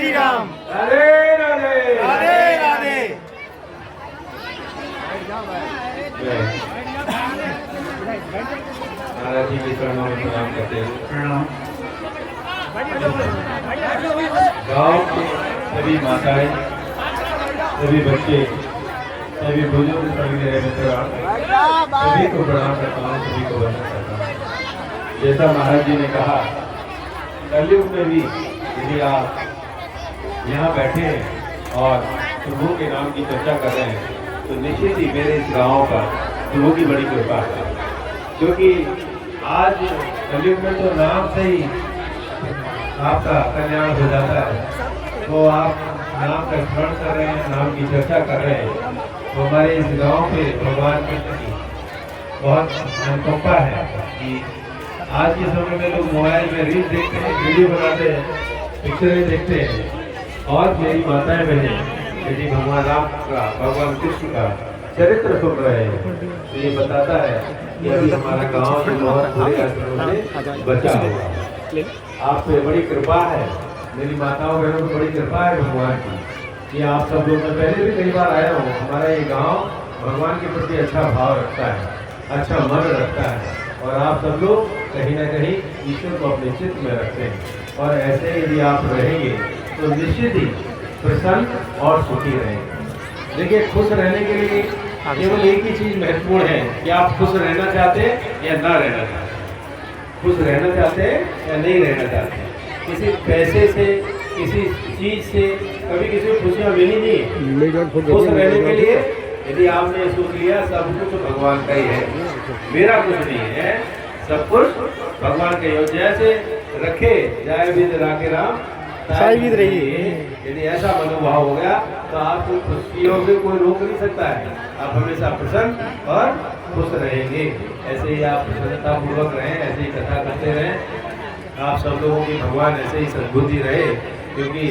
श्री राम। राधे राधे राधे राधे। महाराज जी के चरणों में प्रणाम करते हैं। गांव के सभी माताएं, सभी बच्चे, सभी बुजुर्ग, सभी मेरे मित्र, सभी को प्रणाम करता हूँ, सभी को वंदन करता हूँ। जैसा महाराज जी ने कहा, कलयुग में भी यदि आप यहाँ बैठे हैं और प्रभु के नाम की चर्चा कर रहे हैं तो निश्चित ही मेरे इस गाँव पर प्रभु की बड़ी कृपा है, क्योंकि आज कलयुग में तो नाम से ही आपका कल्याण हो जाता है। तो आप नाम का स्मरण कर रहे हैं, नाम की चर्चा कर रहे हैं, तो हमारे इस गांव पे भगवान कृष्ण की बहुत अनुकंपा है कि आज के समय में लोग मोबाइल में रील देखते हैं, वीडियो बनाते हैं, पिक्चरें देखते हैं, और मेरी माताएं बहनें यदि भगवान राम का, भगवान कृष्ण का चरित्र सुन रहे हैं तो ये बताता है कि अभी हमारा गांव जो बहुत बुरे असरों से बचा हुआ है। आप पे बड़ी कृपा है, मेरी माताओं बहनों पर बड़ी कृपा है भगवान की कि आप सब लोग, मैं पहले भी कई बार आया हूँ, हमारा ये गांव भगवान के प्रति अच्छा भाव रखता है, अच्छा मन रखता है, और आप सब लोग कहीं ना कहीं ईश्वर को अपने चित्त में रखते हैं। और ऐसे यदि आप रहेंगे तो निश्चित ही प्रसन्न और सुखी रहेंगे। देखिए, खुश रहने के लिए केवल एक ही चीज महत्वपूर्ण है कि आप खुश रहना चाहते हैं या ना रहना चाहते हैं, खुश रहना चाहते हैं या नहीं रहना चाहते हैं। किसी पैसे से, किसी चीज से कभी किसी को खुशियाँ मिली नहीं। खुश रहने के लिए यदि आपने सोच लिया सब कुछ भगवान का ही है, मेरा कुछ नहीं है, सब कुछ भगवान का ही है, जैसे रखे जाए विद राखे राम साहिब रहिए। यदि ऐसा मनोभाव हो गया तो आपको खुशियों से कोई रोक नहीं सकता है। आप हमेशा प्रसन्न और खुश रहेंगे। ऐसे ही आप प्रसन्नता पूर्वक रहें, ऐसे ही कथा करते रहें। आप सब लोगों की भगवान ऐसे ही सद्बुद्धि रहे, क्योंकि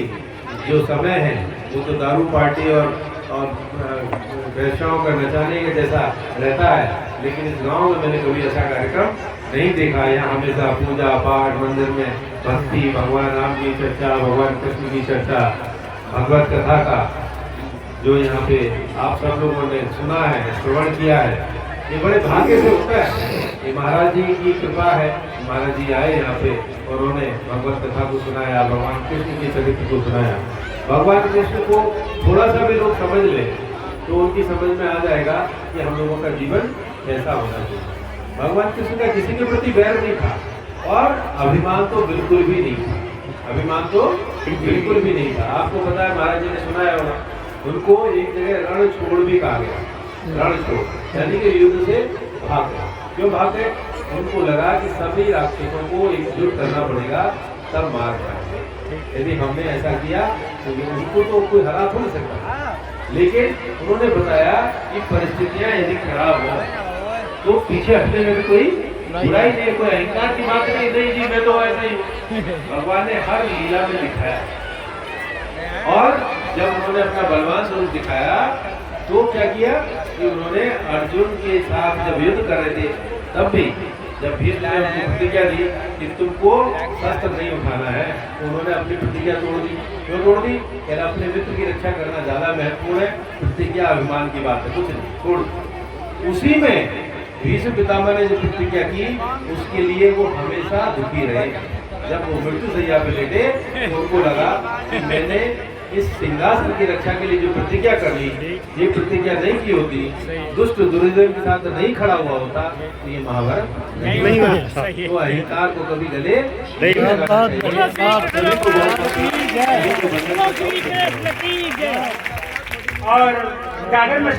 जो समय है वो तो दारू पार्टी और वैश्याओं का नचाने के जैसा रहता है, लेकिन इस गांव में मैंने कभी ऐसा कार्यक्रम नहीं देखा। यहाँ हमेशा पूजा पाठ, मंदिर में भक्ति, भगवान राम की चर्चा, भगवान कृष्ण की चर्चा, भगवत कथा का जो यहाँ पे आप सब लोगों ने सुना है, श्रवण किया है, ये बड़े भाग्य से होता है। ये महाराज जी की कृपा है। महाराज जी आए यहाँ पे और उन्होंने भगवत कथा को सुनाया, भगवान कृष्ण के चरित्र को सुनाया। भगवान कृष्ण को थोड़ा सा भी लोग समझ ले तो उनकी समझ में आ जाएगा कि हम लोगों का जीवन कैसा होना चाहिए। भगवान कृष्ण का किसी के प्रति बैर नहीं था और अभिमान तो बिल्कुल भी नहीं था, अभिमान तो बिल्कुल भी नहीं था। आपको पता है, महाराज जी ने सुनाया होगा, उनको एक जगह रण छोड़ भी कहा गया। रण छोड़ यानी कि युद्ध से भाग गए। क्यों भाग गए? उनको लगा कि सभी राक्षसों को एकजुट करना पड़ेगा, तब मार पाएंगे। यदि हमने ऐसा किया तो उनको तो कोई हरा तो नहीं सकता। लेकिन उन्होंने बताया कि परिस्थितियां यदि खराब हो तो पीछे हटने में भी कोई बुराई नहीं, कोई अहंकार की बात नहीं। नहीं जी, मैं तो ऐसा ही हूँ। भगवान ने हर लीला में दिखाया, और जब उन्होंने अपना बलवान स्वरूप दिखाया तो क्या किया कि उन्होंने अर्जुन के साथ जब युद्ध कर रहे थे तब भी जब भीष्म ने उनको प्रतिज्ञा दी कि तुमको शस्त्र नहीं उठाना है, तो उन्होंने अपनी प्रतिज्ञा तोड़ दी। क्यों तोड़ दी? कहना अपने मित्र की रक्षा करना ज्यादा महत्वपूर्ण है, प्रतिज्ञा अभिमान की बात है, कुछ नहीं, तोड़ दी। उसी में भीष्म पितामह ने जो प्रतिज्ञा की उसके लिए वो हमेशा दुखी रहे। जब वो मृत्यु सैया पे लेटे तो उनको लगा कि मैंने इस सिंहासन की रक्षा के लिए जो प्रतिज्ञा कर ली, ये प्रतिज्ञा नहीं की होती, दुष्ट दुर्योधन के साथ नहीं खड़ा हुआ होता तो ये महाभारत नहीं होता। तो अहंकार को कभी गले और जागर में